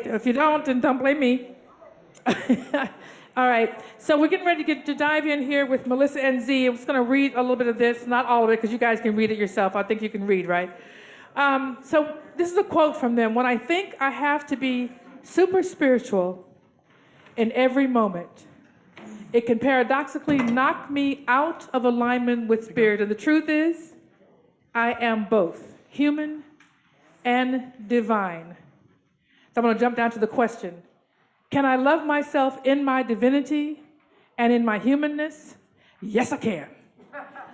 If you don't, then don't blame me. All right, so we're getting ready to dive in here with Melissa and Z. I'm just going to read a little bit of this, not all of it, because you guys can read it yourself. I think you can read, right? So this is a quote from them. When I think I have to be super spiritual in every moment, it can paradoxically knock me out of alignment with spirit. And the truth is, I am both human and divine. So I'm going to jump down to the question. Can I love myself in my divinity and in my humanness? Yes, I can.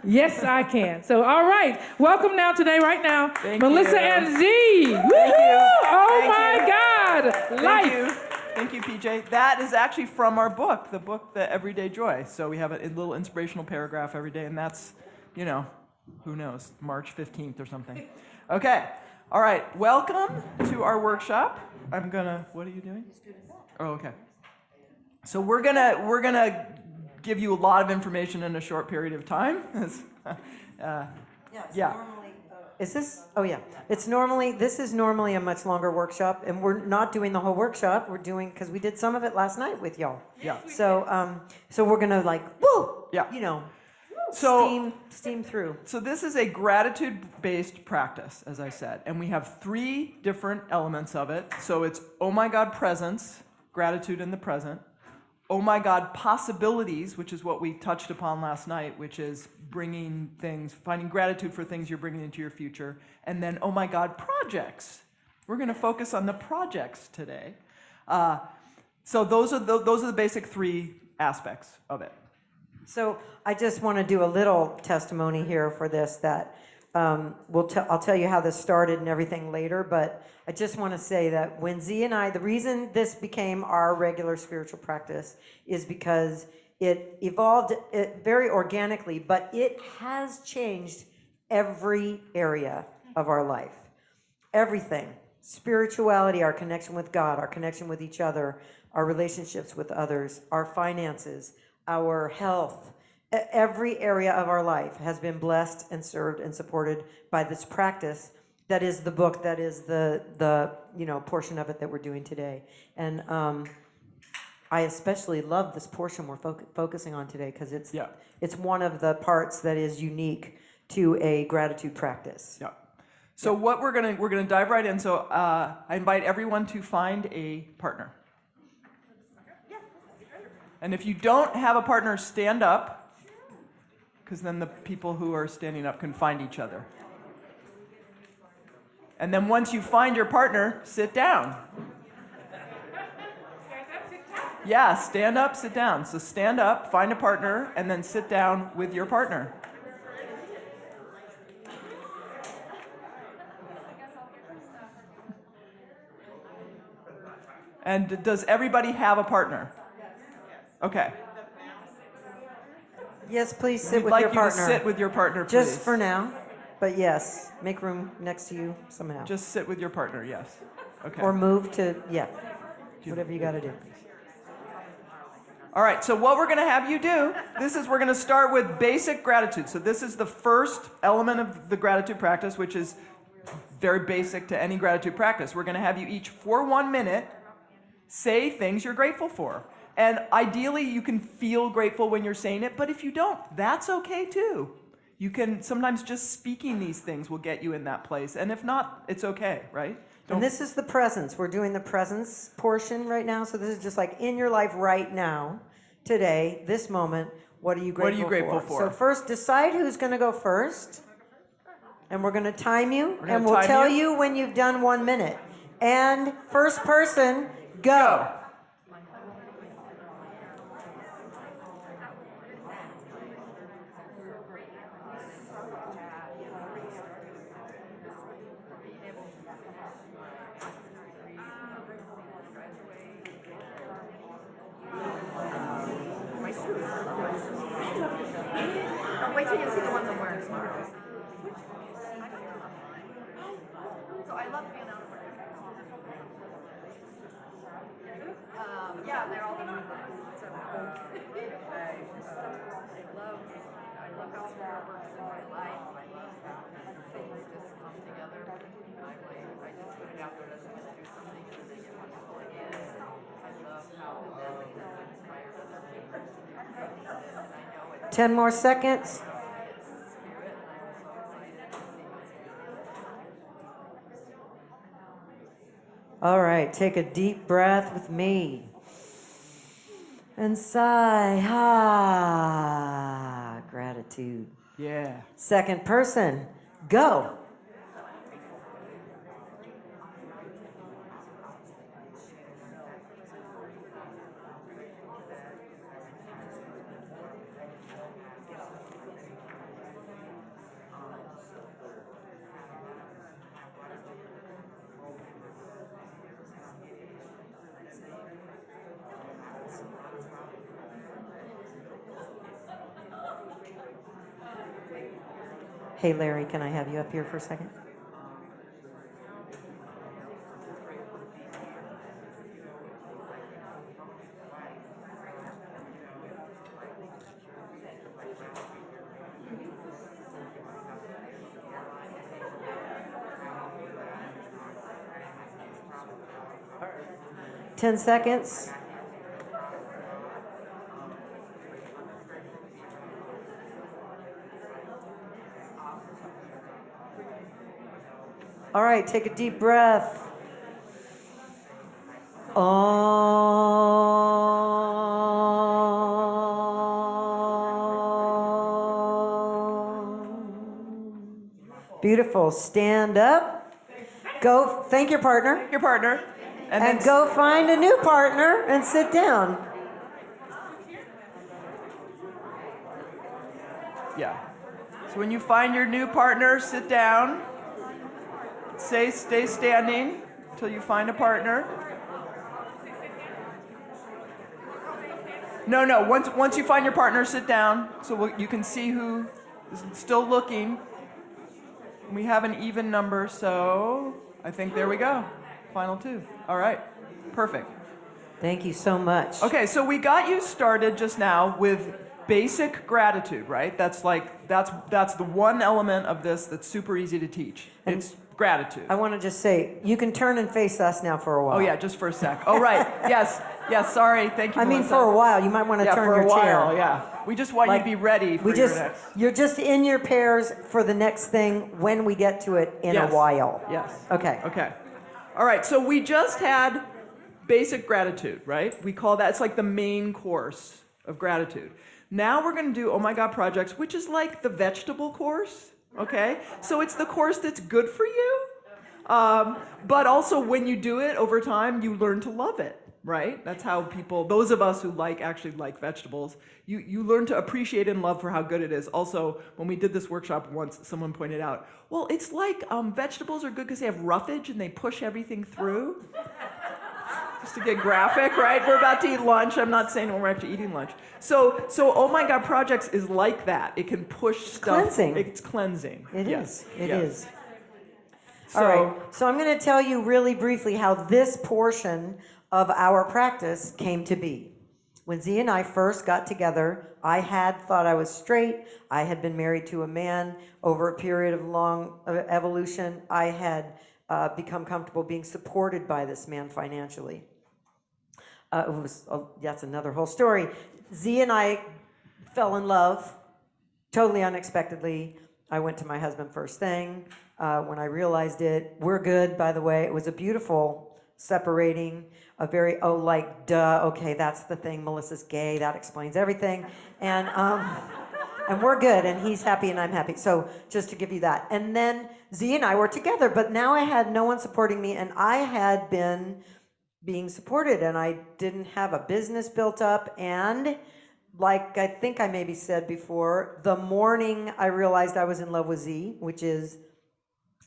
Yes, I can. So, all right. Welcome now today, right now, Thank Melissa you. and Z. Woo-hoo! Oh, my God. Life. Thank you, PJ. That is actually from our book, the book, The Everyday Joy. So we have a little inspirational paragraph every day, and that's, who knows, March 15th or something. Okay. All right. Welcome to our workshop. What are you doing? Oh, okay. So we're gonna give you a lot of information in a short period of time. Normally, is this? Oh, yeah. This is normally a much longer workshop, and we're not doing the whole workshop. We're doing, because we did some of it last night with y'all. Yeah. So we're gonna woo! Yeah. Steam through. So this is a gratitude-based practice, as I said, and we have 3 different elements of it. So it's, oh my God, presence, gratitude in the present. Oh my God, possibilities, which is what we touched upon last night, which is finding gratitude for things you're bringing into your future. And then, oh my God, projects. We're going to focus on the projects today. So those are the basic 3 aspects of it. So I just want to do a little testimony here for this that I'll tell you how this started and everything later, but I just want to say that when Z and I, the reason this became our regular spiritual practice is because it evolved very organically, but it has changed every area of our life. Everything. Spirituality, our connection with God, our connection with each other, our relationships with others, our finances, our health. Every area of our life has been blessed and served and supported by this practice that is the book, that is the portion of it that we're doing today. And I especially love this portion we're focusing on today because it's one of the parts that is unique to a gratitude practice. Yeah. So what we're gonna dive right in. So I invite everyone to find a partner. And if you don't have a partner, stand up, because then the people who are standing up can find each other. And then once you find your partner, sit down. Yeah, stand up, sit down. So stand up, find a partner, and then sit down with your partner. And does everybody have a partner? Okay. Yes, please sit We'd with like your you partner. to sit with your partner, please. Just for now, but yes, make room next to you somehow. Just sit with your partner, yes. Okay. Or move to, whatever you got to do. All right, so what we're going to have you do, we're going to start with basic gratitude. So this is the first element of the gratitude practice, which is very basic to any gratitude practice. We're going to have you each, for 1 minute, say things you're grateful for. And ideally, you can feel grateful when you're saying it, but if you don't, that's okay too. You can, sometimes just speaking these things will get you in that place. And if not, it's okay, right? And this is the presence. We're doing the presence portion right now. So this is just like in your life right now, today, this moment, what are you grateful for? So first, decide who's going to go first. And we're going to time you. And we'll tell you when you've done 1 minute. And first person, go. Wait till you see the ones I'm wearing tomorrow. So I love being out of work. Yeah, they're all the new ones. So I love how prayer works in my life. I love how things just come together. I just put it out there that I'm going to do something and they get wonderful. 10 more seconds. All right, take a deep breath with me. And sigh. Ah, gratitude. Yeah. Second person, go. Hey, Larry, can I have you up here for a second? All right. 10 seconds. All right, take a deep breath. Beautiful. Stand up. Go. Thank your partner. Your partner. And then go find a new partner and sit down. Yeah. So when you find your new partner, sit down. Stay standing until you find a partner. No. Once you find your partner, sit down so you can see who is still looking. We have an even number, so I think there we go. Final two. All right. Perfect. Thank you so much. Okay, so we got you started just now with basic gratitude, right? That's the one element of this that's super easy to teach. It's gratitude. I want to just say, you can turn and face us now for a while. Oh yeah, just for a sec. Oh right, yes, sorry, thank you. I mean, Melissa. for a while, you might want to turn for your a while, chair. yeah. We just want you to be ready for your next. You're just in your pairs for the next thing when we get to it in Yes. a while. Yes. Okay. Okay. All right, so we just had basic gratitude, right? We call that, it's like the main course of gratitude. Now we're going to do Oh My God projects, which is like the vegetable course, okay? So it's the course that's good for you, but also when you do it over time, you learn to love it, right? That's how people, those of us who actually like vegetables, you learn to appreciate and love for how good it is. Also, when we did this workshop once, someone pointed out, well, it's like vegetables are good because they have roughage and they push everything through. Just to get graphic, right? We're about to eat lunch. I'm not saying when we're actually eating lunch. So Oh My God projects is like that. It can push stuff. Cleansing. It's cleansing. It yes. is. It yes. is. So, All right. So I'm going to tell you really briefly how this portion of our practice came to be. When Z and I first got together, I had thought I was straight. I had been married to a man over a period of long evolution. I had become comfortable being supported by this man financially. That's another whole story. Z and I fell in love totally unexpectedly. I went to my husband first thing. When I realized it, we're good, by the way. It was a beautiful separating, a very, duh, okay, that's the thing. Melissa's gay. That explains everything. And we're good, and he's happy, and I'm happy. So just to give you that. And then Z and I were together, but now I had no one supporting me, and I had been being supported, and I didn't have a business built up. And like I think I maybe said before, the morning I realized I was in love with Z, which is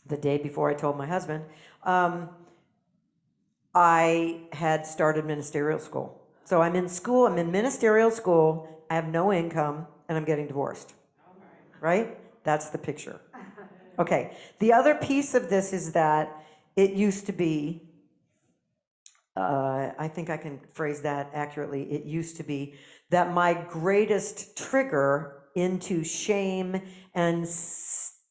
the day before I told my husband, I had started ministerial school. So I'm in school, I'm in ministerial school, I have no income, and I'm getting divorced. Right? That's the picture. Okay. The other piece of this is that it used to be, I think I can phrase that accurately. It used to be that my greatest trigger into shame and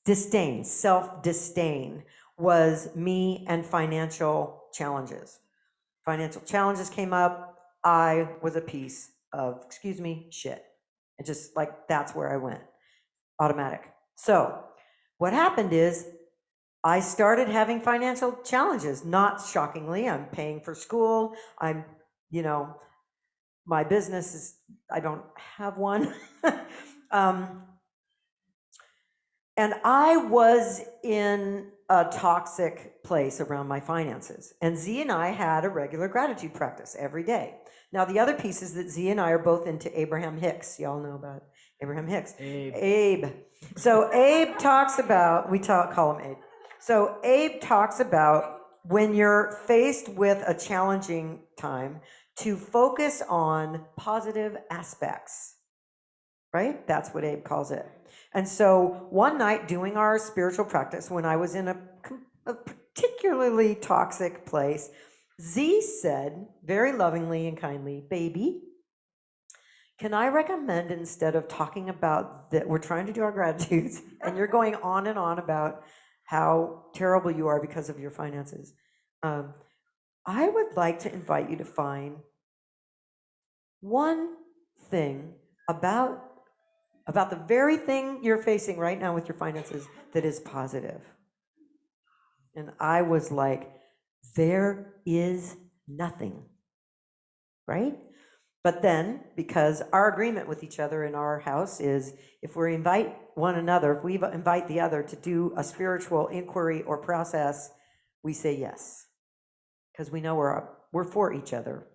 disdain, self-disdain, was me and financial challenges. Financial challenges came up. I was a piece of, shit. And just like, that's where I went, automatic. So what happened is I started having financial challenges. Not shockingly, I'm paying for school. I'm, you know, my business is, I don't have one. um, and I was in a toxic place around my finances. And Z and I had a regular gratitude practice every day. Now, the other piece is that Z and I are both into Abraham Hicks. Y'all know about Abraham Hicks. Abe. So Abe talks about, call him Abe. So Abe talks about when you're faced with a challenging time to focus on positive aspects, right? That's what Abe calls it. And so one night doing our spiritual practice, when I was in a particularly toxic place, Z said very lovingly and kindly, baby, can I recommend instead of talking about that we're trying to do our gratitudes and you're going on and on about how terrible you are because of your finances, I would like to invite you to find one thing about the very thing you're facing right now with your finances that is positive. And I was like, there is nothing, right? But then, because our agreement with each other in our house is if we invite one another, if we invite the other to do a spiritual inquiry or process, we say yes, because we know we're for each other.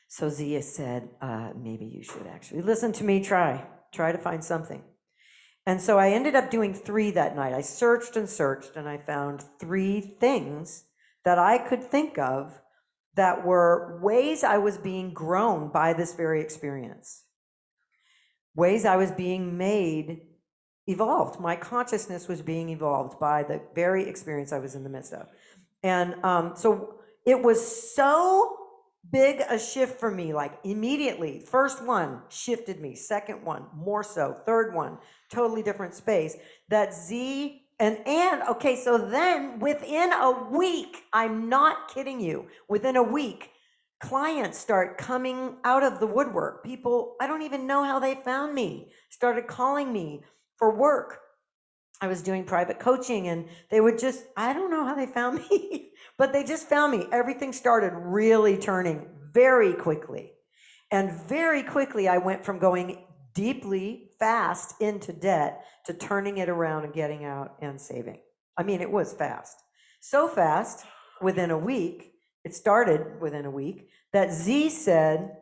So Zia said, maybe you should actually listen to me, try to find something. And so I ended up doing 3 that night. I searched and searched, and I found 3 things that I could think of that were ways I was being grown by this very experience, ways I was being made evolved. My consciousness was being evolved by the very experience I was in the midst of. And so it was so big a shift for me, like immediately. First one shifted me, second one more so, third one totally different space. That Z and okay, so then within a week, I'm not kidding you, within a week, clients start coming out of the woodwork. People, I don't even know how they found me, started calling me for work. I was doing private coaching and they would just, I don't know how they found me, but they just found me. Everything started really turning very quickly. And very quickly, I went from going deeply fast into debt to turning it around and getting out and saving. I mean, it was fast. So fast, within a week, it started within a week, that Z said,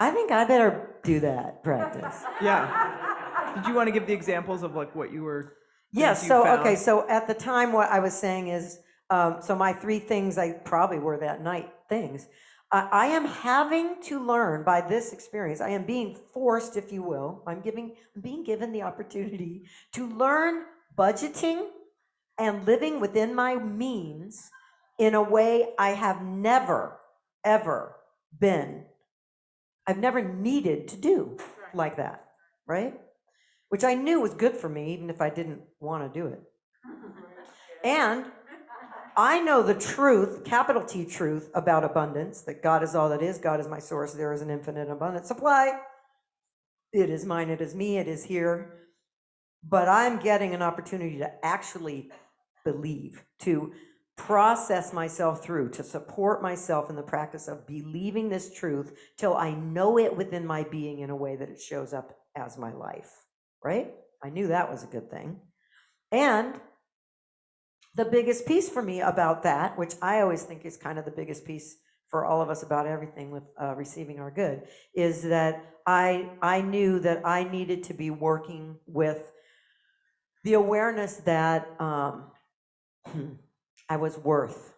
I think I better do that practice. Yeah. Did you want to give the examples of like what you were? Yes. you So, found? okay. So at the time, what I was saying is, so my 3 things, I probably were that night things. I am having to learn by this experience. I am being forced, if you will. I'm being given the opportunity to learn budgeting and living within my means in a way I have never, ever been. I've never needed to do like that, right? Which I knew was good for me, even if I didn't want to do it. And I know the truth, capital T truth, about abundance, that God is all that is, God is my source, there is an infinite abundant supply. It is mine, it is me, it is here. But I'm getting an opportunity to actually believe, to process myself through, to support myself in the practice of believing this truth till I know it within my being in a way that it shows up as my life, right? I knew that was a good thing. And the biggest piece for me about that, which I always think is kind of the biggest piece for all of us about everything with receiving our good, is that I knew that I needed to be working with the awareness that I was worth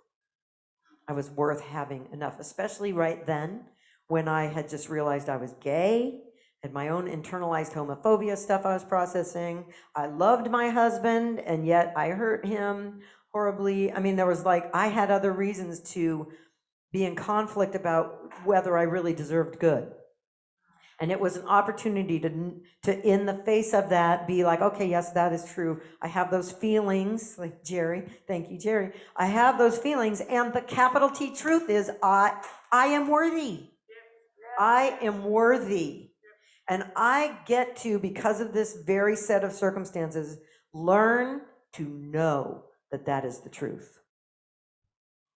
having enough, especially right then when I had just realized I was gay, had my own internalized homophobia stuff I was processing. I loved my husband, and yet I hurt him horribly. I mean, there was like, I had other reasons to be in conflict about whether I really deserved good. And it was an opportunity to, in the face of that, be like, okay, yes, that is true. I have those feelings, like Jerry. Thank you, Jerry. I have those feelings, and the capital T truth is, I am worthy. I am worthy. And I get to, because of this very set of circumstances, learn to know that that is the truth.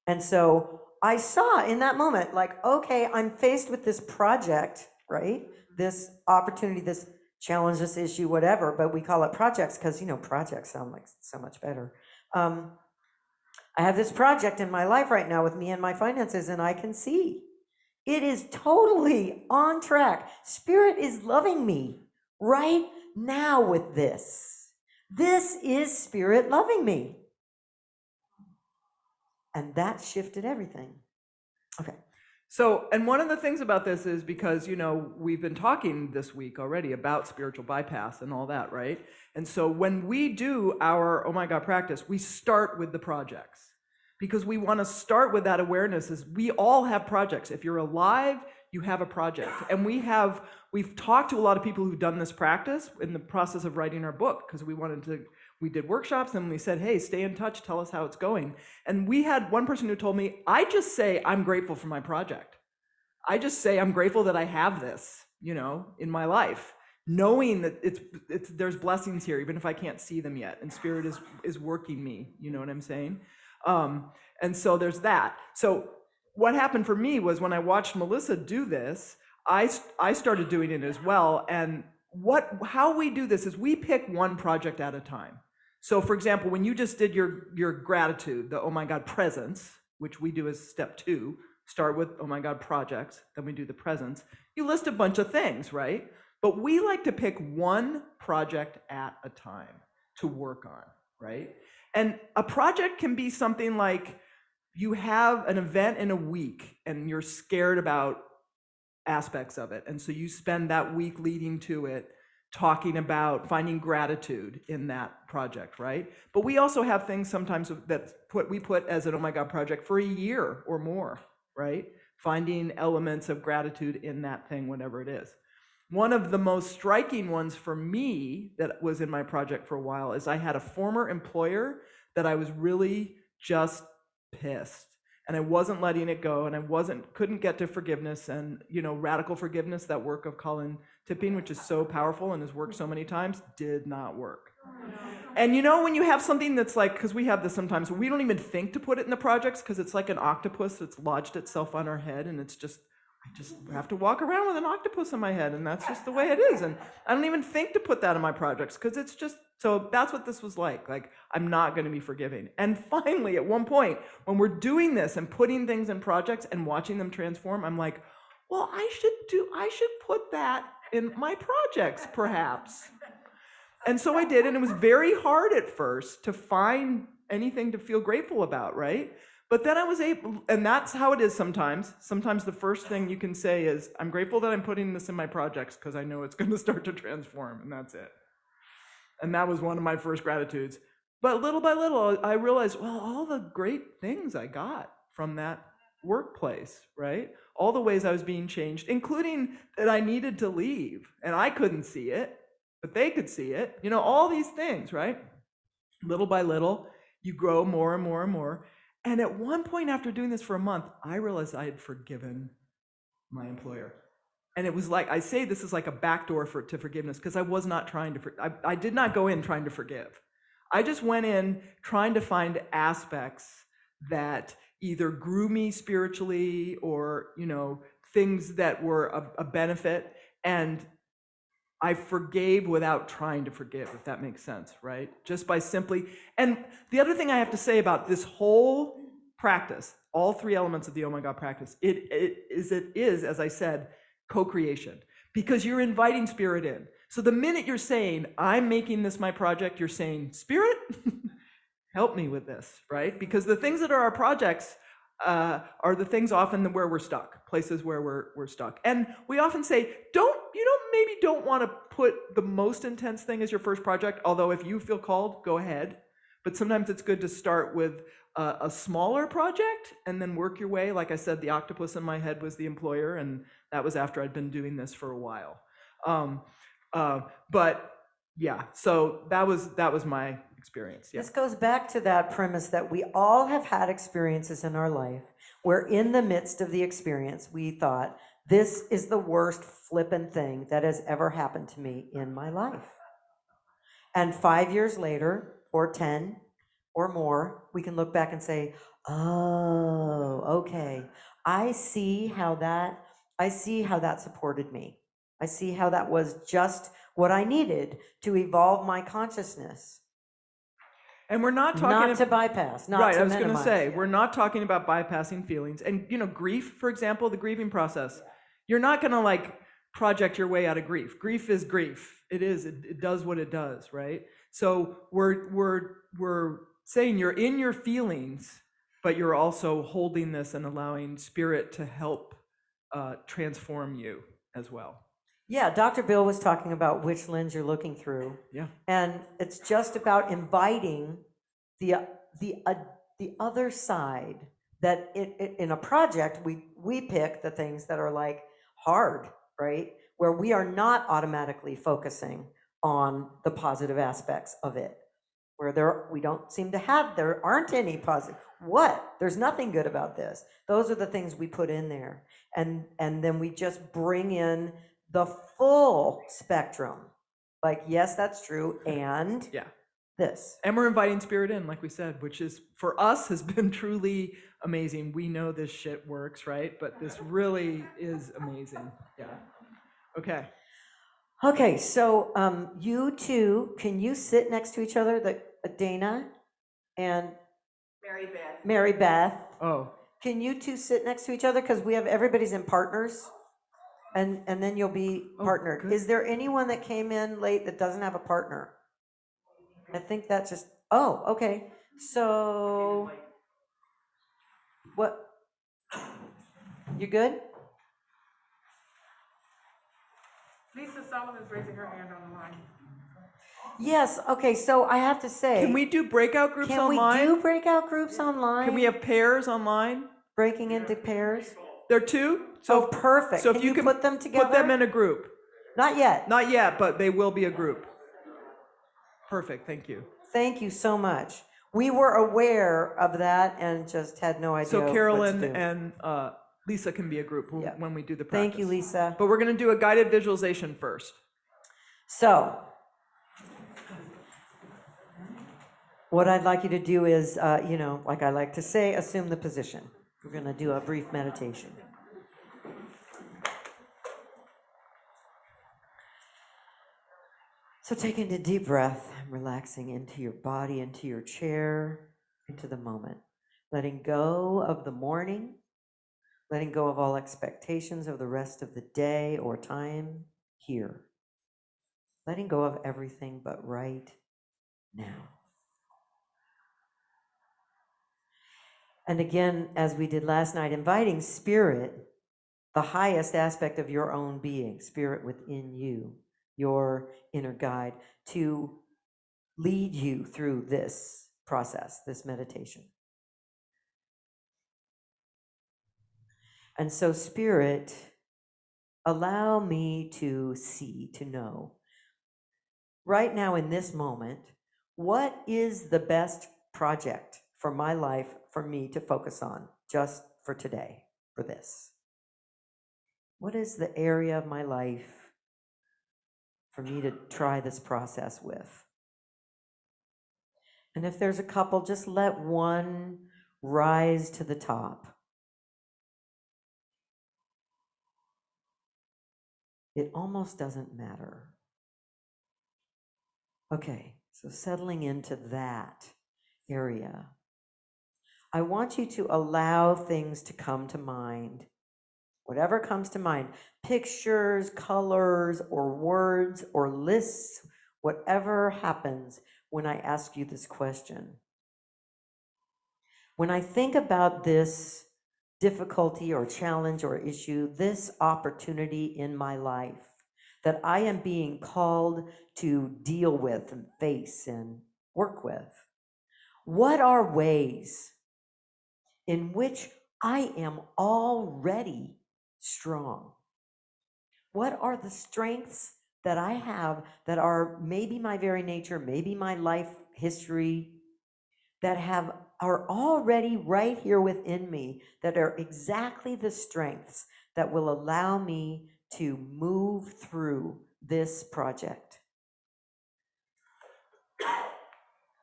And so I saw in that moment, like, okay, I'm faced with this project, right? This opportunity, this challenge, this issue, whatever, but we call it projects because, projects sound like so much better. I have this project in my life right now with me and my finances, and I can see it is totally on track. Spirit is loving me right now with this. This is Spirit loving me. And that shifted everything. Okay. So, and one of the things about this is because, we've been talking this week already about spiritual bypass and all that, right? And so when we do our Oh My God practice, we start with the projects because we want to start with that awareness is we all have projects. If you're alive, you have a project. And we've talked to a lot of people who've done this practice in the process of writing our book because we did workshops and we said, hey, stay in touch, tell us how it's going. And we had one person who told me, I just say I'm grateful for my project. I just say I'm grateful that I have this, in my life, knowing that there's blessings here, even if I can't see them yet. And Spirit is working me, you know what I'm saying? And so there's that. So what happened for me was when I watched Melissa do this, I started doing it as well. And how we do this is we pick one project at a time. So for example, when you just did your gratitude, the Oh My God presence, which we do as step 2, start with Oh My God projects, then we do the presence. You list a bunch of things, right? But we like to pick one project at a time to work on, right? And a project can be something like you have an event in a week and you're scared about aspects of it. And so you spend that week leading to it talking about finding gratitude in that project, right? But we also have things sometimes that we put as an Oh My God project for a year or more, right? Finding elements of gratitude in that thing, whatever it is. One of the most striking ones for me that was in my project for a while is I had a former employer that I was really just pissed. And I wasn't letting it go, and I couldn't get to forgiveness and, radical forgiveness, that work of Colin Tipping, which is so powerful and has worked so many times, did not work. And when you have something that's like, because we have this sometimes, we don't even think to put it in the projects because it's like an octopus that's lodged itself on our head, and I just have to walk around with an octopus in my head, and that's just the way it is. And I don't even think to put that in my projects because it's just, so that's what this was like. Like, I'm not going to be forgiving. And finally, at one point, when we're doing this and putting things in projects and watching them transform, I'm like, well, I should put that in my projects, perhaps. And so I did, and it was very hard at first to find anything to feel grateful about, right? But then I was able, and that's how it is sometimes. Sometimes the first thing you can say is, I'm grateful that I'm putting this in my projects because I know it's going to start to transform, and that's it. And that was one of my first gratitudes. But little by little, I realized, well, all the great things I got from that workplace, right? All the ways I was being changed, including that I needed to leave, and I couldn't see it, but they could see it. All these things, right? Little by little, you grow more and more and more. And at one point after doing this for a month, I realized I had forgiven my employer. And it was like, I say this is like a backdoor to forgiveness because I was not trying to, I did not go in trying to forgive. I just went in trying to find aspects that either grew me spiritually or, things that were a benefit. And I forgave without trying to forgive, if that makes sense, right? Just by simply, and the other thing I have to say about this whole practice, all 3 elements of the Oh My God practice, it is, as I said, co-creation, because you're inviting Spirit in. So the minute you're saying, I'm making this my project, you're saying, Spirit, help me with this, right? Because the things that are our projects are the things often where we're stuck, places where we're stuck. And we often say, maybe don't want to put the most intense thing as your first project, although if you feel called, go ahead. But sometimes it's good to start with a smaller project and then work your way. Like I said, the octopus in my head was the employer, and that was after I'd been doing this for a while. But yeah, so that was my experience. Yeah. This goes back to that premise that we all have had experiences in our life where in the midst of the experience, we thought, This is the worst flippin' thing that has ever happened to me in my life. And 5 years later, or 10 or more, we can look back and say, oh, okay. I see how that supported me. I see how that was just what I needed to evolve my consciousness. And we're not talking Not to bypass, not right, to I was going to minimize. say, we're not talking about bypassing feelings. And, grief, for example, the grieving process, you're not going to like project your way out of grief. Grief is grief. It does what it does, right? So we're saying you're in your feelings, but you're also holding this and allowing spirit to help transform you as well. Yeah, Dr. Bill was talking about which lens you're looking through. Yeah. And it's just about inviting the other side that in a project, we pick the things that are like hard, right? Where we are not automatically focusing on the positive aspects of it. Where there aren't any positive. What? There's nothing good about this. Those are the things we put in there. And then we just bring in the full spectrum. Like, yes, that's true. And Yeah. this. And we're inviting spirit in, like we said, which is for us has been truly amazing. We know this shit works, right? But this really is amazing. Yeah. Okay. Okay, so you two, can you sit next to each other, Dana and Mary Beth? Oh, Can you two sit next to each other? Because everybody's in partners. And then you'll be partnered. good. Is there anyone that came in late that doesn't have a partner? I think that's just, okay. So, what? You good? Lisa Solomon's raising her hand on the line. Yes, okay, so I have to say. Can we do breakout groups online? Can we do breakout groups online? Can we have pairs online? Breaking into pairs? There are two? So perfect. So if Can you you can put them together? Put them in a group. Not yet. Not yet, but they will be a group. Perfect, thank you. Thank you so much. We were aware of that and just had no idea. So Carolyn what to do. and Lisa can be a group when we do the practice. Thank you, Lisa. But we're going to do a guided visualization first. So, what I'd like you to do is, like I like to say, assume the position. We're going to do a brief meditation. So taking a deep breath and relaxing into your body, into your chair, into the moment. Letting go of the morning, letting go of all expectations of the rest of the day or time here. Letting go of everything but right now. And again, as we did last night, inviting spirit, the highest aspect of your own being, spirit within you, your inner guide, to lead you through this process, this meditation. And so, spirit, allow me to see, to know, right now in this moment, what is the best project for my life, for me to focus on, just for today, for this? What is the area of my life for me to try this process with? And if there's a couple, just let one rise to the top. It almost doesn't matter. Okay, so settling into that area. I want you to allow things to come to mind. Whatever comes to mind, pictures, colors, or words, or lists, whatever happens when I ask you this question. When I think about this difficulty or challenge or issue, this opportunity in my life that I am being called to deal with and face and work with, what are ways in which I am already strong? What are the strengths that I have that are maybe my very nature, maybe my life history, that are already right here within me, that are exactly the strengths that will allow me to move through this project.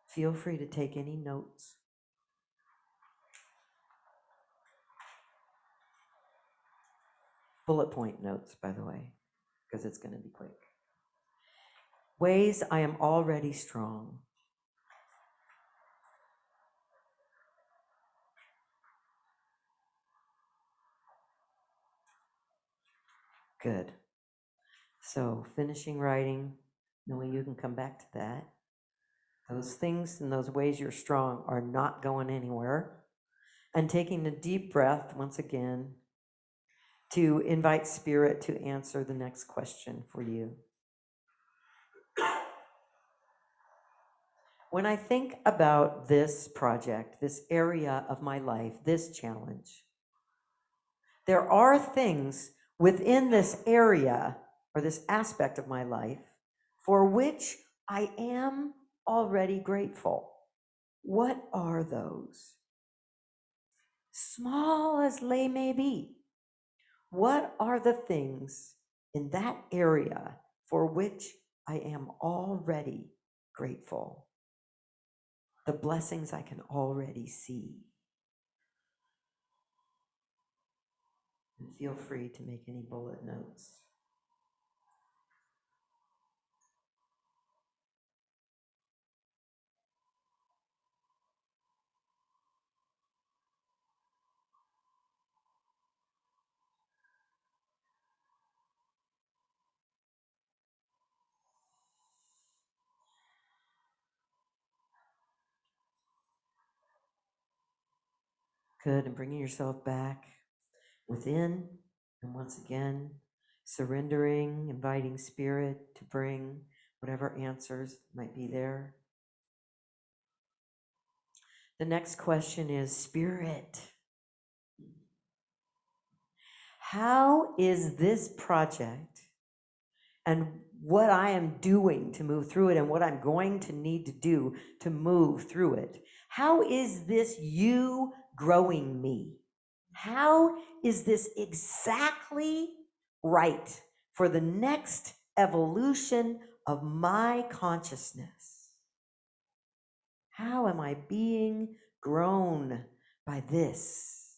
Feel free to take any notes. Bullet point notes, by the way, because it's going to be quick. Ways I am already strong. Good. So finishing writing, knowing you can come back to that. Those things and those ways you're strong are not going anywhere. And taking a deep breath once again to invite Spirit to answer the next question for you. When I think about this project, this area of my life, this challenge, there are things within this area or this aspect of my life for which I am already grateful. What are those? Small as they may be, what are the things in that area for which I am already grateful? The blessings I can already see. And feel free to make any bullet notes. Good, and bringing yourself back within, and once again, surrendering, inviting Spirit to bring whatever answers might be there. The next question is, Spirit, how is this project and what I am doing to move through it and what I'm going to need to do to move through it, how is this you growing me? How is this exactly right for the next evolution of my consciousness? How am I being grown by this?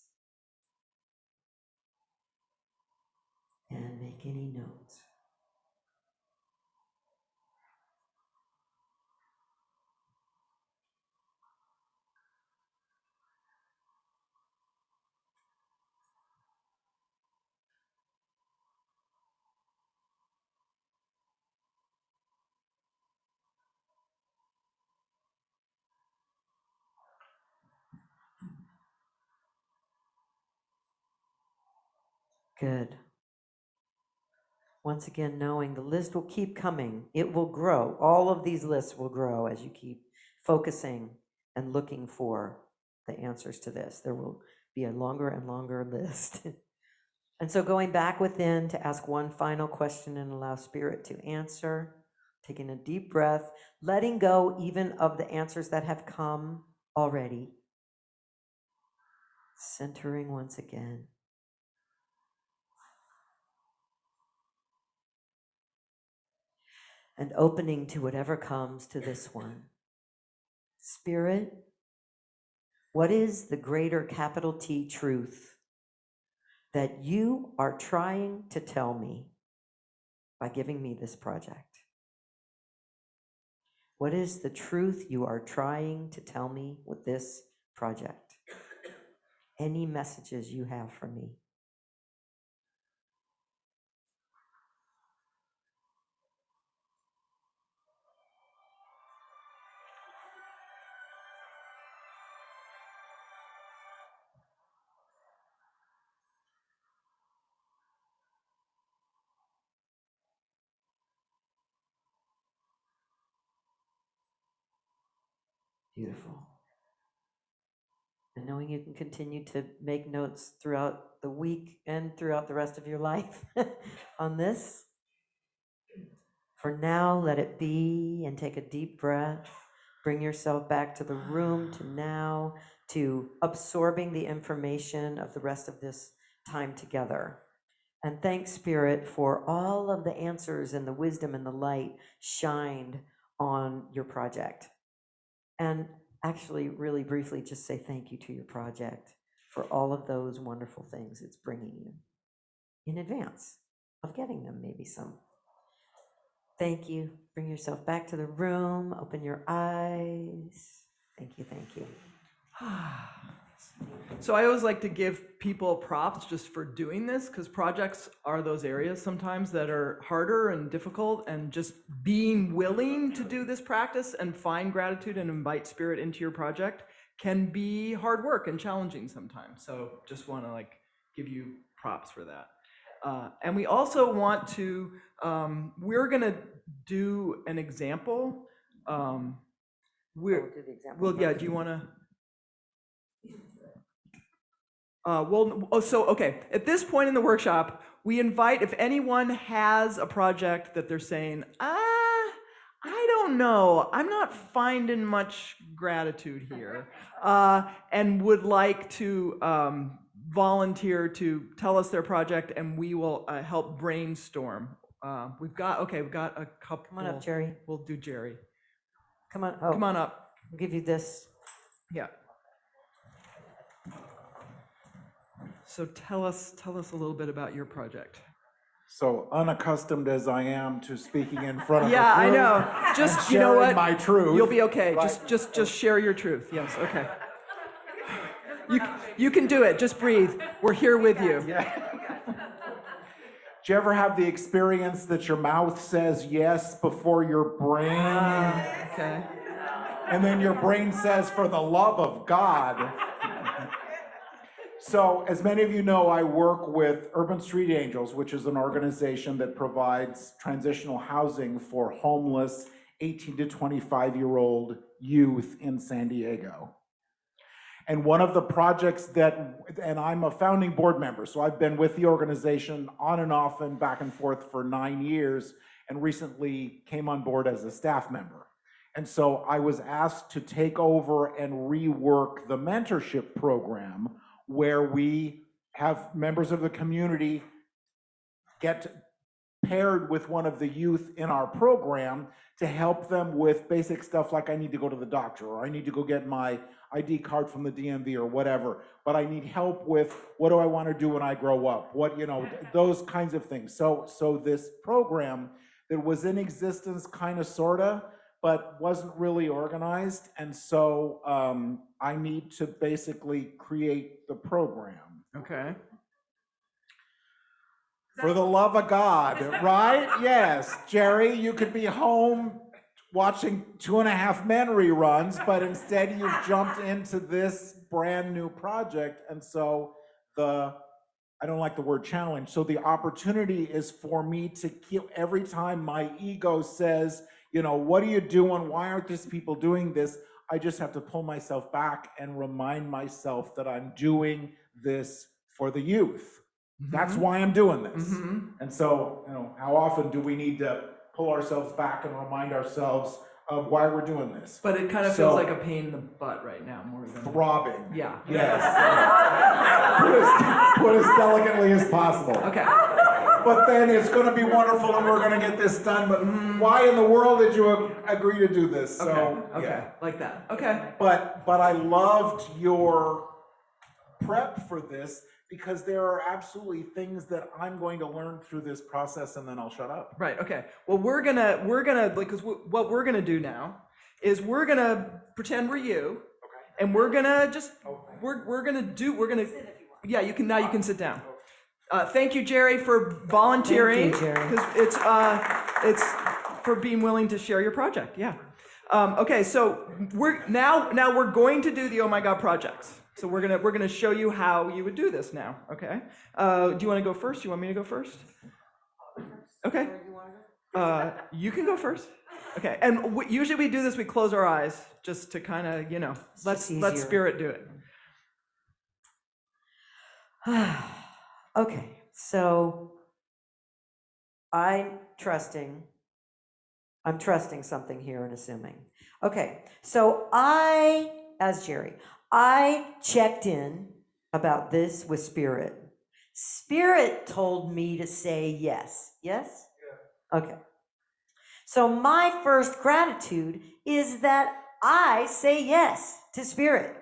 And make any notes. Good. Once again, knowing the list will keep coming. It will grow. All of these lists will grow as you keep focusing and looking for the answers to this. There will be a longer and longer list. And so going back within to ask one final question and allow Spirit to answer, taking a deep breath, letting go even of the answers that have come already. Centering once again. And opening to whatever comes to this one. Spirit, what is the greater capital T truth that you are trying to tell me by giving me this project? What is the truth you are trying to tell me with this project? Any messages you have for me? Beautiful. And knowing you can continue to make notes throughout the week and throughout the rest of your life on this. For now, let it be and take a deep breath. Bring yourself back to the room, to now, to absorbing the information of the rest of this time together. And thanks, Spirit, for all of the answers and the wisdom and the light shined on your project. And actually, really briefly, just say thank you to your project for all of those wonderful things it's bringing you in advance of getting them, maybe some. Thank you. Bring yourself back to the room. Open your eyes. Thank you. Thank you. So I always like to give people props just for doing this, because projects are those areas sometimes that are harder and difficult, and just being willing to do this practice and find gratitude and invite spirit into your project can be hard work and challenging sometimes. So just want to give you props for that. And we also want to, we're going to do an example. We'll do the example Well, yeah, first. do you want to? Okay, at this point in the workshop, we invite, if anyone has a project that they're saying, I don't know, I'm not finding much gratitude here, and would like to volunteer to tell us their project, and we will help brainstorm. We've got a couple. Come on up, Jerry. We'll do Jerry. Come on. Come on up. I'll give you this. Yeah. So tell us a little bit about your project. So unaccustomed as I am to speaking in front of Yeah, a I group know. Just and you know sharing what? my truth. You'll be okay. Right. Just share your truth. Yes. Okay. You can do it. Just breathe. We're here with you. Yeah. Do you ever have the experience that your mouth says yes before your brain, Okay. and then your brain says, "For the love of God"? So, as many of you know, I work with Urban Street Angels, which is an organization that provides transitional housing for homeless 18 to 25-year-old youth in San Diego. And one of the projects and I'm a founding board member, so I've been with the organization on and off and back and forth for 9 years, and recently came on board as a staff member. And so I was asked to take over and rework the mentorship program, where we have members of the community get paired with one of the youth in our program to help them with basic stuff like, I need to go to the doctor, or I need to go get my ID card from the DMV or whatever, but I need help with what do I want to do when I grow up, those kinds of things. So this program that was in existence kind of sorta, but wasn't really organized, and so I need to basically create the program. Okay. For the love of God, right? Yes, Jerry, you could be home watching 2.5 Men reruns, but instead you've jumped into this brand new project, and so I don't like the word challenge, so the opportunity is for me to keep, every time my ego says, what are you doing? Why aren't these people doing this? I just have to pull myself back and remind myself that I'm doing this for the youth. Mm-hmm. That's why I'm doing this. Mm-hmm. And so, how often do we need to pull ourselves back and remind ourselves of why we're doing this? But it kind of feels like a pain in the butt right now, more than throbbing. Yeah. Yes. put as delicately as possible. Okay. But then it's going to be wonderful, and we're going to get this done. But why in the world did you agree to do this? Okay. Yeah. Like that. Okay. But I loved your prep for this, because there are absolutely things that I'm going to learn through this process, and then I'll shut up. Right. Okay. Well, we're gonna because what we're gonna do now is we're gonna pretend we're you, and we're gonna just we're gonna yeah. You can sit down. Thank you, Jerry, for volunteering. Thank you, Jerry. Because it's for being willing to share your project. Yeah. Okay. So we're going to do the Oh My God projects. So we're gonna show you how you would do this now. Okay. Do you want to go first? You want me to go first? Okay. You can go first. Okay. And usually we do this. We close our eyes just to kind of let spirit do it. Okay, so I'm trusting something here and assuming. Okay, so as Jerry, I checked in about this with Spirit Spirit told me to say yes. Yes? Okay. So my first gratitude is that I say yes to Spirit.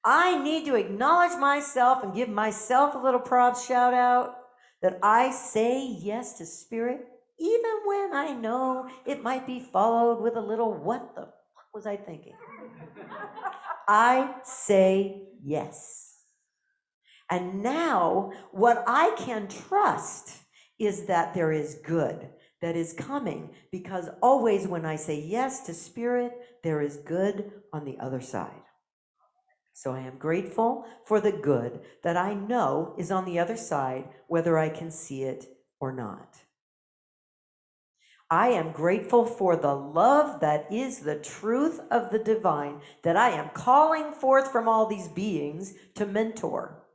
I need to acknowledge myself and give myself a little props shout out that I say yes to Spirit, even when I know it might be followed with a little, what the fuck was I thinking? I say yes. And now, what I can trust is that there is good that is coming, because always when I say yes to Spirit, there is good on the other side. So I am grateful for the good that I know is on the other side, whether I can see it or not. I am grateful for the love that is the truth of the divine that I am calling forth from all these beings to mentor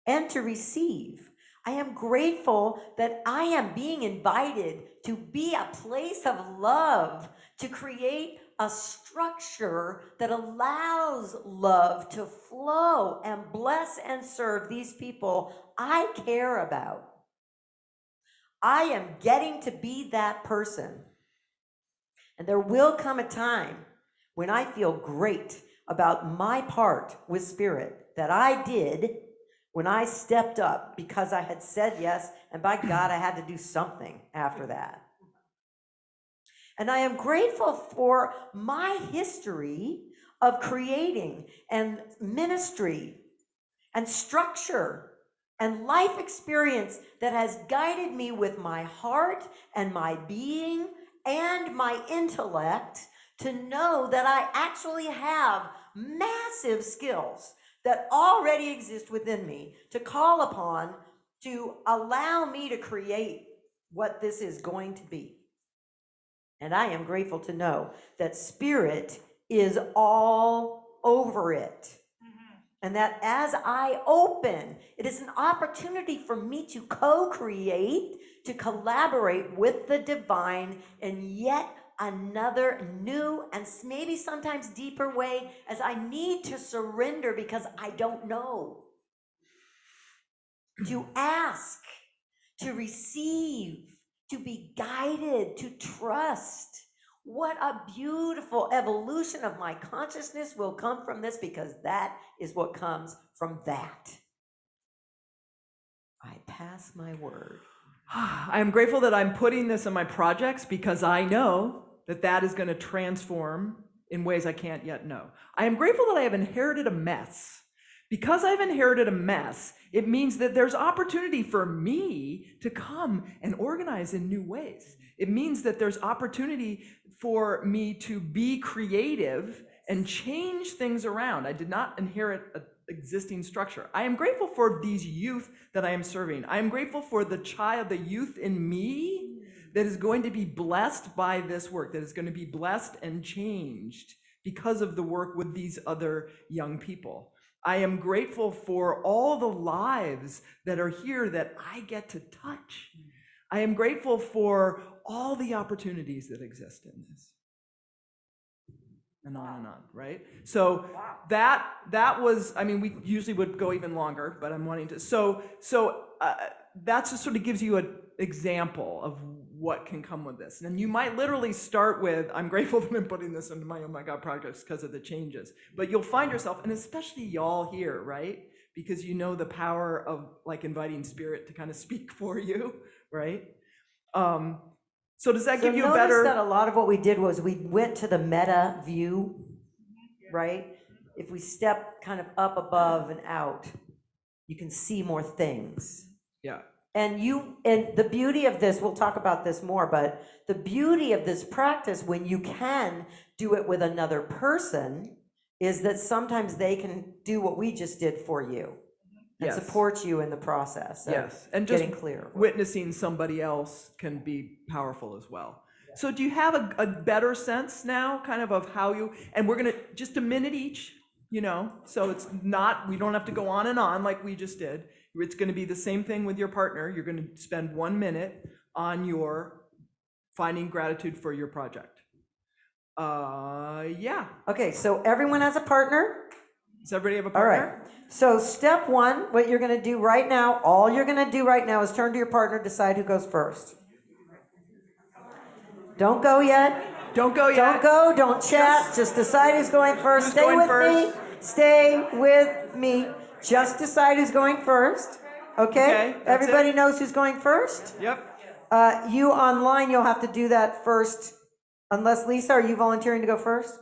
and to receive. I am grateful that I am being invited to be a place of love, to create a structure that allows love to flow and bless and serve these people I care about. I am getting to be that person. And there will come a time when I feel great about my part with Spirit that I did when I stepped up because I had said yes, and by God, I had to do something after that. And I am grateful for my history of creating and ministry and structure and life experience that has guided me with my heart and my being and my intellect to know that I actually have massive skills that already exist within me to call upon to allow me to create what this is going to be. And I am grateful to know that Spirit is all over it. And that as I open, it is an opportunity for me to co-create, to collaborate with the divine in yet another new and maybe sometimes deeper way, as I need to surrender because I don't know. To ask, to receive, to be guided, to trust. What a beautiful evolution of my consciousness will come from this, because that is what comes from that. I pass my word. I am grateful that I'm putting this in my projects because I know that that is going to transform in ways I can't yet know. I am grateful that I have inherited a mess. Because I've inherited a mess, it means that there's opportunity for me to come and organize in new ways. It means that there's opportunity for me to be creative and change things around. I did not inherit an existing structure. I am grateful for these youth that I am serving. I am grateful for the child, the youth in me that is going to be blessed by this work, that is going to be blessed and changed because of the work with these other young people. I am grateful for all the lives that are here that I get to touch. I am grateful for all the opportunities that exist in this. And on, right? So that was, I mean, we usually would go even longer, but I'm wanting to. So that just sort of gives you an example of what can come with this. And you might literally start with, I'm grateful that I'm putting this into my Oh My God projects because of the changes. But you'll find yourself, and especially y'all here, right? Because you know the power of like inviting Spirit to kind of speak for you, right? So does that give you a better... Notice that a lot of what we did was we went to the meta view, right? If we step kind of up above and out, you can see more things. Yeah. And the beauty of this, we'll talk about this more, but the beauty of this practice, when you can do it with another person, is that sometimes they can do what we just did for you and support you in the process of and just getting clear. Witnessing somebody else can be powerful as well. So do you have a better sense now kind of how you, and we're gonna just a minute each, you know, so it's not, we don't have to go on and on like we just did. It's going to be the same thing with your partner. You're going to spend 1 minute on your finding gratitude for your project. Yeah. Okay, so everyone has a partner. Does everybody have a All partner? right. So step one, what you're going to do right now, all you're going to do right now is turn to your partner, decide who goes first. Don't go yet. Don't go yet. Don't go. Don't chat. Just decide who's going first. Who's Stay going with first? me. Stay with me. Just decide who's going first. Okay? Okay, that's Everybody it. knows who's going first? Yep. You online, you'll have to do that first. Unless, Lisa, are you volunteering to go first?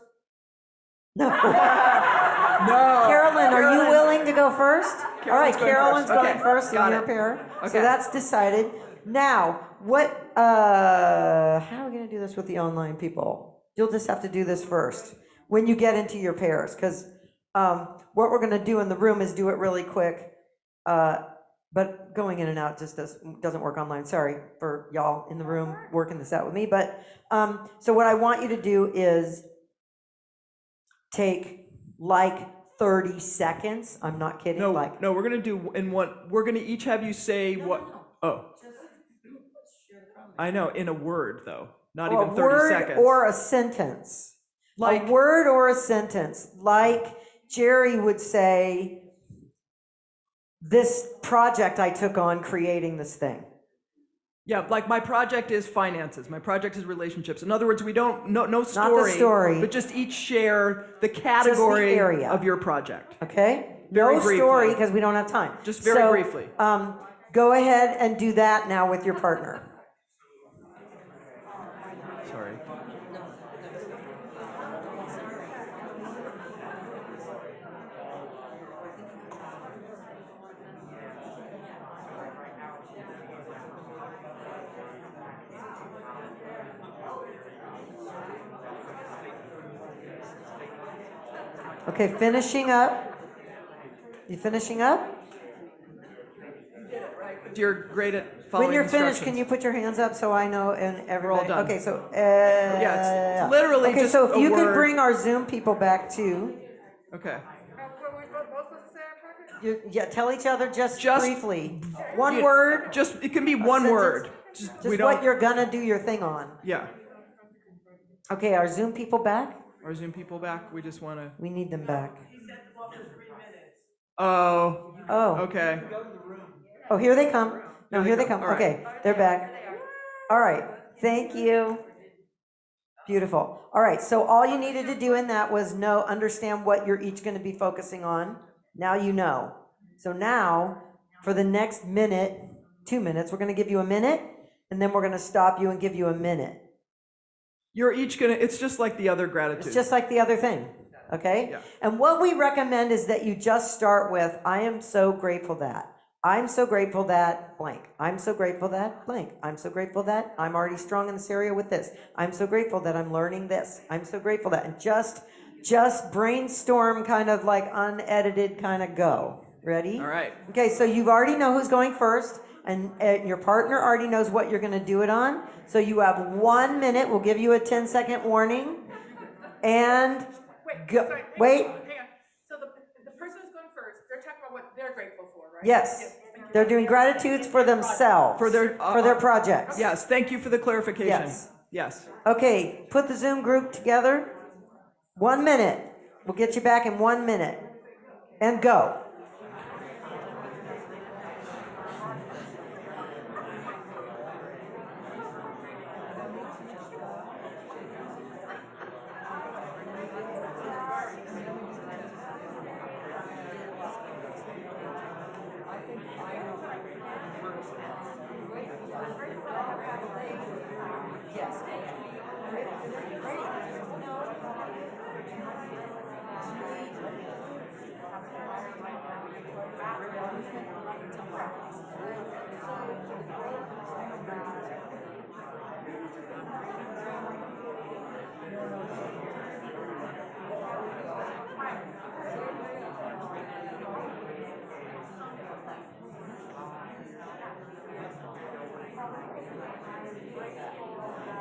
No. No. Carolyn, are you willing to go first? All right, Carolyn's going Carolyn's first. going Okay, first in got your it. pair. So Okay. that's decided. Now, how are we gonna do this with the online people? You'll just have to do this first when you get into your pairs, because what we're gonna do in the room is do it really quick. But going in and out just doesn't work online. Sorry for y'all in the room working this out with me. But so what I want you to do is take like 30 seconds. I'm not kidding. No, like no, we're gonna do in one. We're gonna each have you say what. Oh. I know, in a word though, not a even 30 word seconds. or a sentence. Like- a word or a sentence. Like Jerry would say, this project I took on creating this thing. Yeah, like my project is finances. My project is relationships. In other words, we don't no story, story. but just each share the category area. of your project. Okay? Very no briefly. story because we don't have time. Just very briefly. Go ahead and do that now with your partner. Sorry. Okay, finishing up. You finishing up? You're great at following When you're finished, instructions. can you put your hands up so I know and everybody? done. Okay, so Yeah, it's literally okay. just So if a you could word. bring our Zoom people back too. Okay. Yeah, tell each other just briefly. One You- word. Just it can be one sentence. word. Just we what don't. you're gonna do your thing on. Yeah. Okay, our Zoom people back? Our Zoom people back. We just want to. We need them back. Oh. Oh. Okay. Oh, here they come. No, here they come. All right. Okay, they're back. All right, thank you. Beautiful. All right, so all you needed to do in that was understand what you're each going to be focusing on. Now you know. So now, for the next minute, 2 minutes, we're going to give you a minute, and then we're going to stop you and give you a minute. You're each gonna. It's just like the other gratitude. It's just like the other thing, okay? Yeah. And what we recommend is that you just start with, I am so grateful that. I'm so grateful that blank. I'm so grateful that blank. I'm so grateful that I'm already strong in this area with this. I'm so grateful that I'm learning this. I'm so grateful that, and just brainstorm, kind of like unedited, kind of go. Ready? All right. Okay, so you already know who's going first, and your partner already knows what you're going to do it on. So you have 1 minute. We'll give you a 10-second warning. And go. Wait. Hang on. So the person who's going first, they're talking about what they're grateful for, right? Yes. They're doing gratitudes for themselves. For their, projects. Yes. Thank you for the clarification. Yes. Yes. Okay, put the Zoom group together. 1 minute. We'll get you back in 1 minute. And go.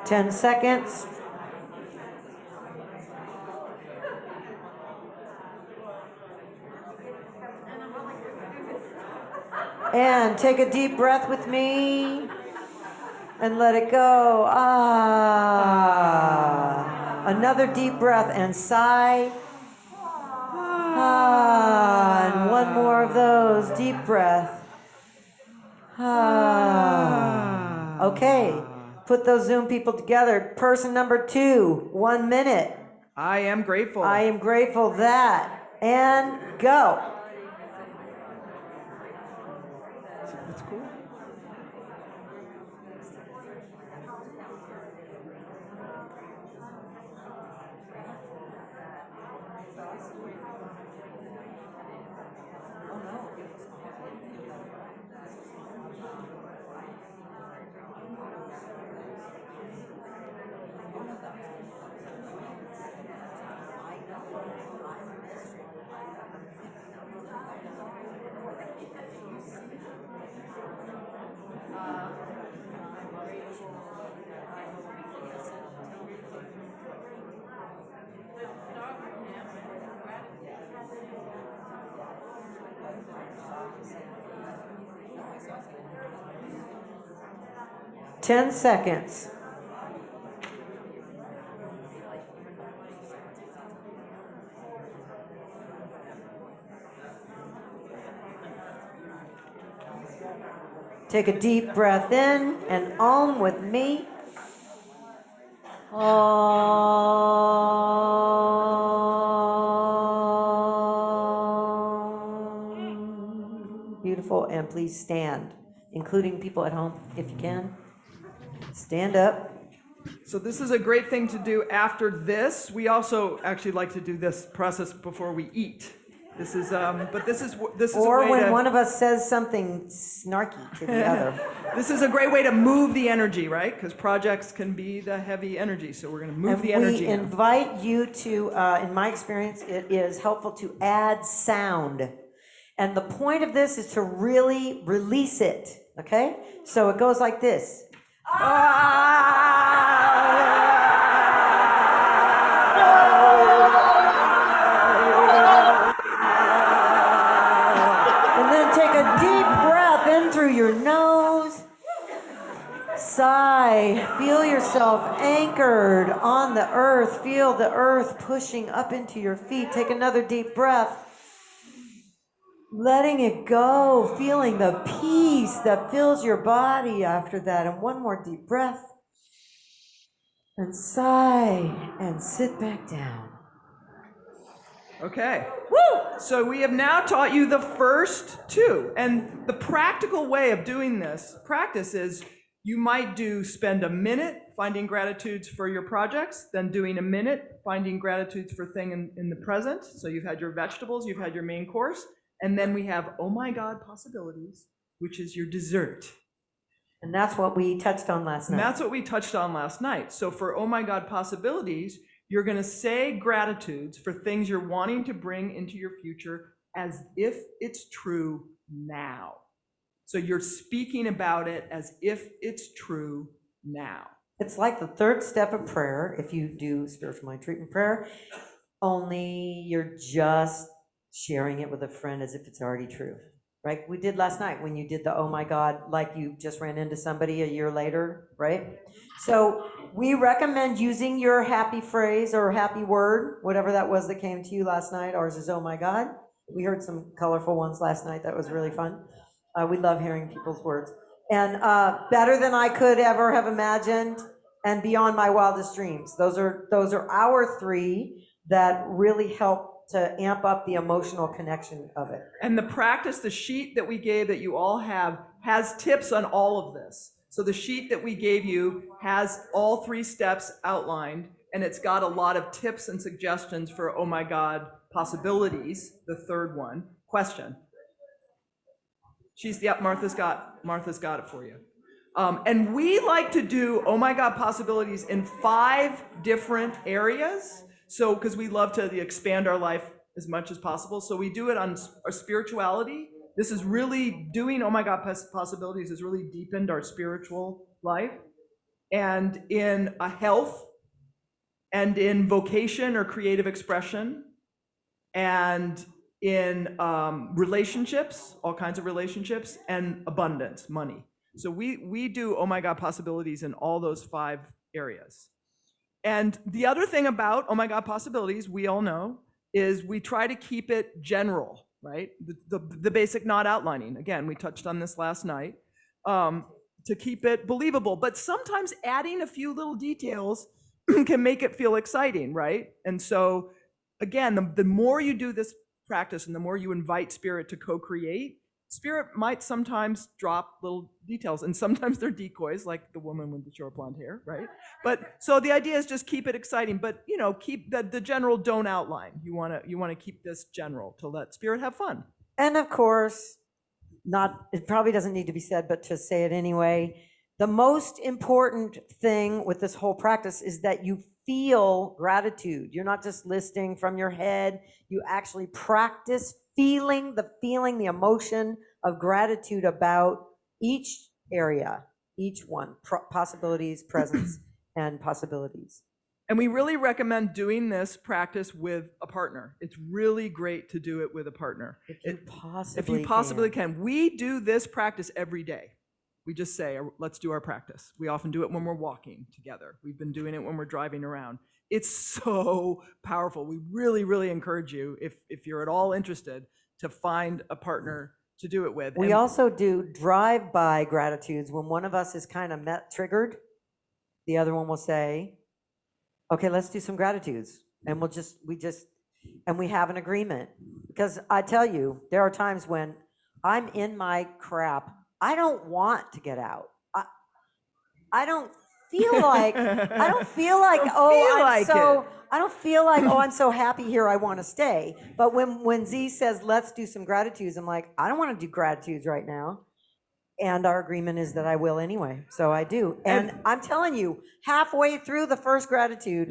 Ten seconds. And take a deep breath with me and let it go. Ah. Another deep breath and sigh. Ah. One more of those. Deep breath. Okay. Put those Zoom people together. Person number 2, 1 minute. I am grateful. I am grateful that. And go. That's cool. Ten seconds. Take a deep breath in and om with me. Om. Beautiful, and please stand, including people at home, if you can. Stand up. So this is a great thing to do after this. We also actually like to do this process before we eat. This is, but this is Or a way when to, one of us says something snarky to the other. This is a great way to move the energy, right? Because projects can be the heavy energy, so we're going to move And the energy. we invite you to, in my experience, it is helpful to add sound. And the point of this is to really release it, okay? So it goes like this. And then take a deep breath in through your nose. Sigh. Feel yourself anchored on the earth. Feel the earth pushing up into your feet. Take another deep breath. Letting it go. Feeling the peace that fills your body after that. And one more deep breath. And sigh. And sit back down. Okay. Woo! So we have now taught you the first 2. And the practical way of doing this practice is you might spend a minute finding gratitudes for your projects, then doing a minute finding gratitudes for things in the present. So you've had your vegetables, you've had your main course, and then we have, oh my God, possibilities, which is your dessert. And that's what we touched on last And night. that's what we touched on last night. So for oh my God, possibilities, you're going to say gratitudes for things you're wanting to bring into your future as if it's true now. So you're speaking about it as if it's true now. It's like the third step of prayer, if you do spiritual mind treatment prayer, only you're just sharing it with a friend as if it's already true, right? We did last night when you did the, oh my God, like you just ran into somebody a year later, right? So we recommend using your happy phrase or happy word, whatever that was that came to you last night. Ours is, oh my God. We heard some colorful ones last night. That was really fun. We love hearing people's words. And better than I could ever have imagined and beyond my wildest dreams. Those are our 3 that really help to amp up the emotional connection of it. And the practice, the sheet that we gave that you all have, has tips on all of this. So the sheet that we gave you has all 3 steps outlined, and it's got a lot of tips and suggestions for, oh my God, possibilities, the third one. Question. Martha's got it for you. And we like to do, oh my God, possibilities in 5 different areas. So, because we love to expand our life as much as possible. So we do it on our spirituality. This is really doing, oh my God, possibilities has really deepened our spiritual life. And in a health, and in vocation or creative expression, and in relationships, all kinds of relationships, and abundance, money. So we do, oh my God, possibilities in all those 5 areas. And the other thing about, oh my God, possibilities, we all know, is we try to keep it general, right? The basic not outlining. Again, we touched on this last night. To keep it believable, but sometimes adding a few little details can make it feel exciting, right? And so, again, the more you do this practice and the more you invite Spirit to co-create, Spirit might sometimes drop little details, and sometimes they're decoys, like the woman with the short blonde hair, right? But so the idea is just keep it exciting, but keep the general don't outline. You wanna keep this general to let Spirit have fun. And of course, it probably doesn't need to be said, but to say it anyway, the most important thing with this whole practice is that you feel gratitude. You're not just listing from your head. You actually practice feeling, the emotion of gratitude about each area, each one, possibilities, presence, and possibilities. And we really recommend doing this practice with a partner. It's really great to do it with a partner. If you possibly can. We do this practice every day. We just say, let's do our practice. We often do it when we're walking together. We've been doing it when we're driving around. It's so powerful. We really, really encourage you, if you're at all interested, to find a partner to do it with. We also do drive-by gratitudes. When one of us is kind of triggered, the other one will say, okay, let's do some gratitudes. And we have an agreement. Because I tell you, there are times when I'm in my crap. I don't want to get out. I don't feel like, I'm so happy here, I want to stay. But when Z says, let's do some gratitudes, I'm like, I don't want to do gratitudes right now. And our agreement is that I will anyway. So I do. And I'm telling you, halfway through the first gratitude,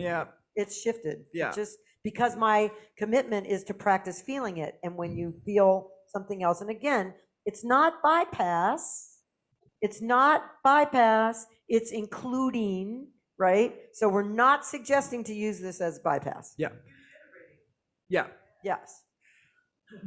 it's shifted. Yeah. Just because my commitment is to practice feeling it. And when you feel something else, and again, it's not bypass. It's including, right? So we're not suggesting to use this as bypass. Yeah. Yes.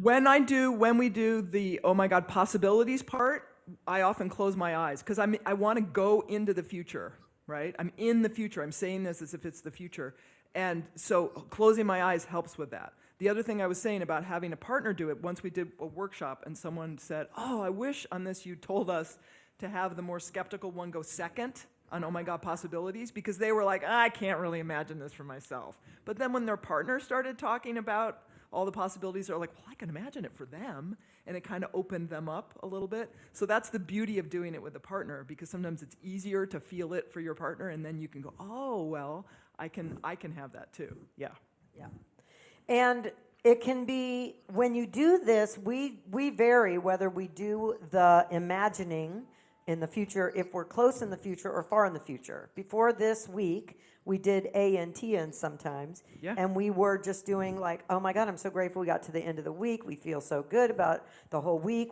When we do the oh my God possibilities part, I often close my eyes because I want to go into the future, right? I'm in the future. I'm saying this as if it's the future. And so closing my eyes helps with that. The other thing I was saying about having a partner do it, once we did a workshop and someone said, oh, I wish on this you told us to have the more skeptical one go second on oh my God possibilities, because they were like, I can't really imagine this for myself. But then when their partner started talking about all the possibilities, they're like, well, I can imagine it for them. And it kind of opened them up a little bit. So that's the beauty of doing it with a partner, because sometimes it's easier to feel it for your partner, and then you can go, oh, well, I can have that too. Yeah. And it can be, when you do this, we vary whether we do the imagining in the future, if we're close in the future or far in the future. Before this week, we did ANTN sometimes, and we were just doing like, oh my God, I'm so grateful we got to the end of the week. We feel so good about the whole week.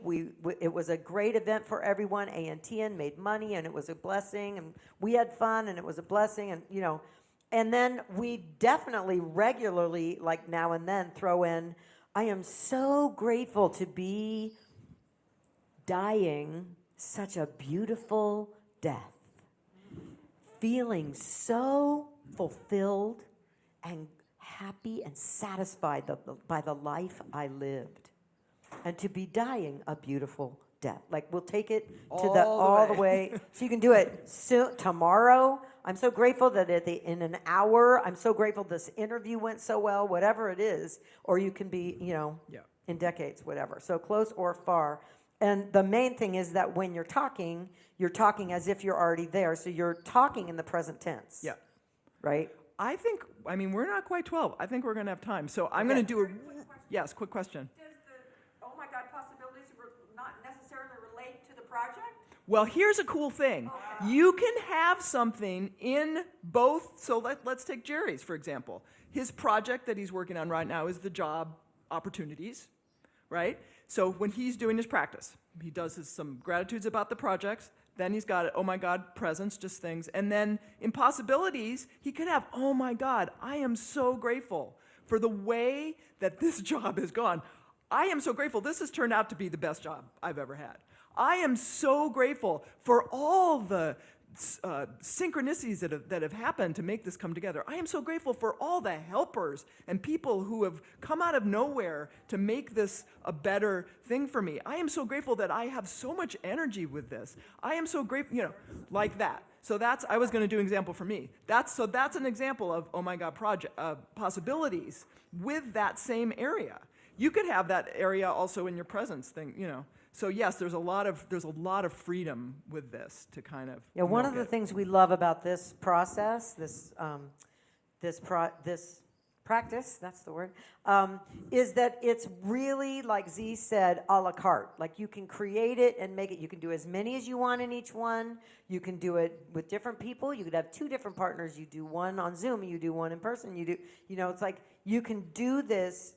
It was a great event for everyone. ANTN made money, and it was a blessing, and we had fun, and it was a blessing, and and then we definitely regularly, like now and then, throw in, I am so grateful to be dying such a beautiful death. Feeling so fulfilled and happy and satisfied by the life I lived. And to be dying a beautiful death. Like, we'll take it to all the way. So you can do it tomorrow. I'm so grateful that in an hour, I'm so grateful this interview went so well, whatever it is. Or you can be, in decades, whatever. So close or far. And the main thing is that when you're talking as if you're already there. So you're talking in the present tense. Yeah. Right? We're not quite 12. I think we're going to have time. So I'm going to do yes, quick question. Does the oh my God possibilities not necessarily relate to the project? Well, here's a cool thing. You can have something in both. So let's take Jerry's, for example. His project that he's working on right now is the job opportunities, right? So when he's doing his practice, he does some gratitudes about the projects. Then he's got, oh my God, presence, just things. And then in possibilities, he could have, oh my God, I am so grateful for the way that this job has gone. I am so grateful. This has turned out to be the best job I've ever had. I am so grateful for all the synchronicities that have happened to make this come together. I am so grateful for all the helpers and people who have come out of nowhere to make this a better thing for me. I am so grateful that I have so much energy with this. I am so grateful, like that. So I was going to do an example for me. That's an example of, oh my God, possibilities with that same area. You could have that area also in your presence thing, So yes, there's a lot of freedom with this to kind of. Yeah, one of the things we love about this process, this practice, that's the word, is that it's really, like Z said, a la carte. Like you can create it and make it. You can do as many as you want in each one. You can do it with different people. You could have 2 different partners. You do one on Zoom. You do one in person. It's like you can do this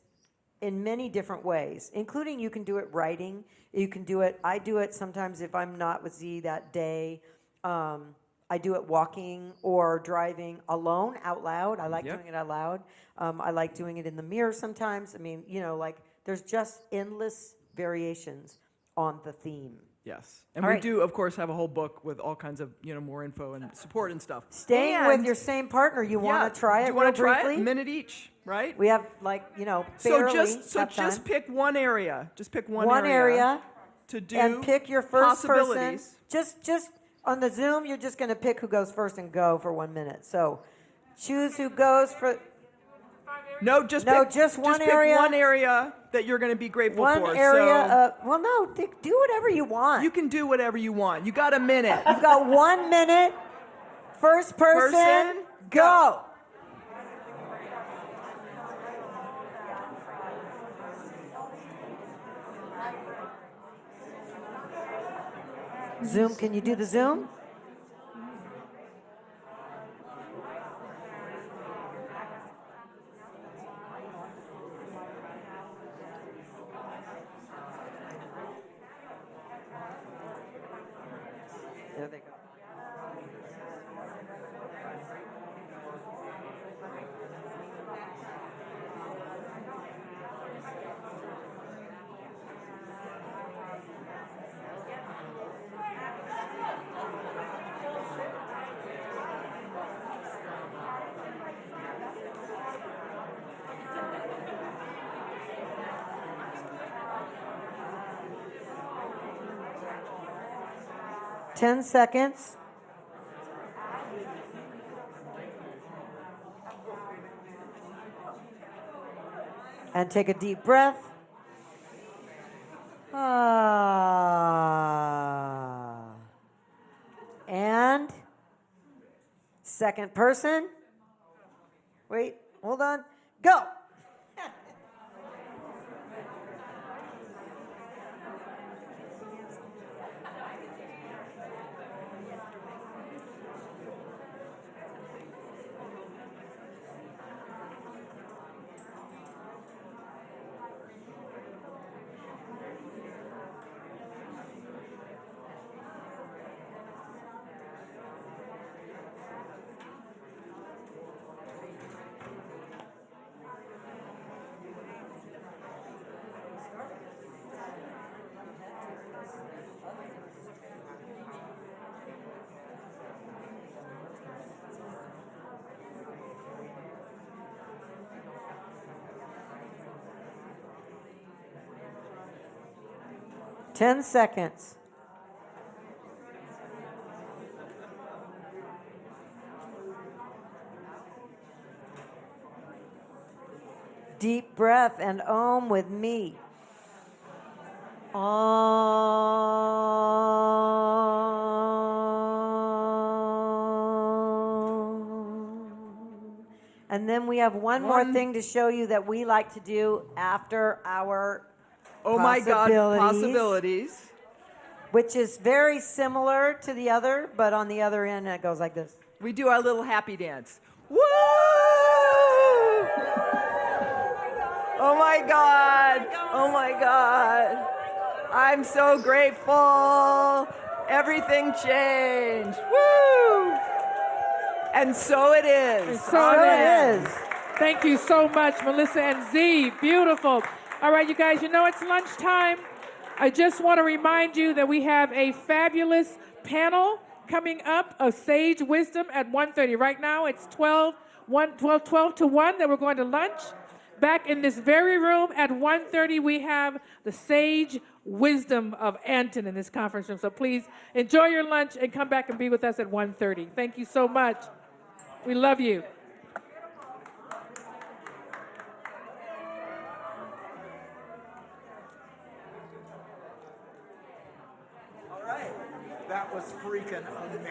in many different ways, including you can do it writing. You can do it, I do it sometimes if I'm not with Z that day. I do it walking or driving alone out loud. I like doing it out loud. I like doing it in the mirror sometimes. I mean, there's just endless variations on the theme. Yes. And we do, of course, have a whole book with all kinds of, more info and support and stuff. Staying with your same partner, you want to try it real briefly? Do you want to try it? A minute each, right? We have, barely just pick one area. Just pick one area to do and pick your first person. possibilities. Just on the Zoom, you're just going to pick who goes first and go for 1 minute. So choose who goes for. Just one pick area. one area that you're going to be grateful for. One area. Do whatever you want. You can do whatever you want. You got a minute. You've got 1 minute. First person go. Zoom, can you do the Zoom? There they go. Ten seconds. And take a deep breath. And second person. Wait, hold on. Go. Ten seconds. Deep breath and Om with me. And then we have one more thing to show you that we like to do after our Oh my God, possibilities. Which is very similar to the other, but on the other end it goes like this. We do our little happy dance. Woo! Oh my God. Oh my God. I'm so grateful. Everything changed. Woo! And so it is. So it is. Thank you so much, Melissa and Z. Beautiful. All right, you guys, it's lunchtime. I just want to remind you that we have a fabulous panel coming up, a Sage Wisdom at 1:30. Right now, it's 12 to 1 that we're going to lunch. Back in this very room at 1:30, we have the Sage Wisdom of ANTN in this conference room. So please enjoy your lunch and come back and be with us at 1:30. Thank you so much. We love you. That was freaking amazing.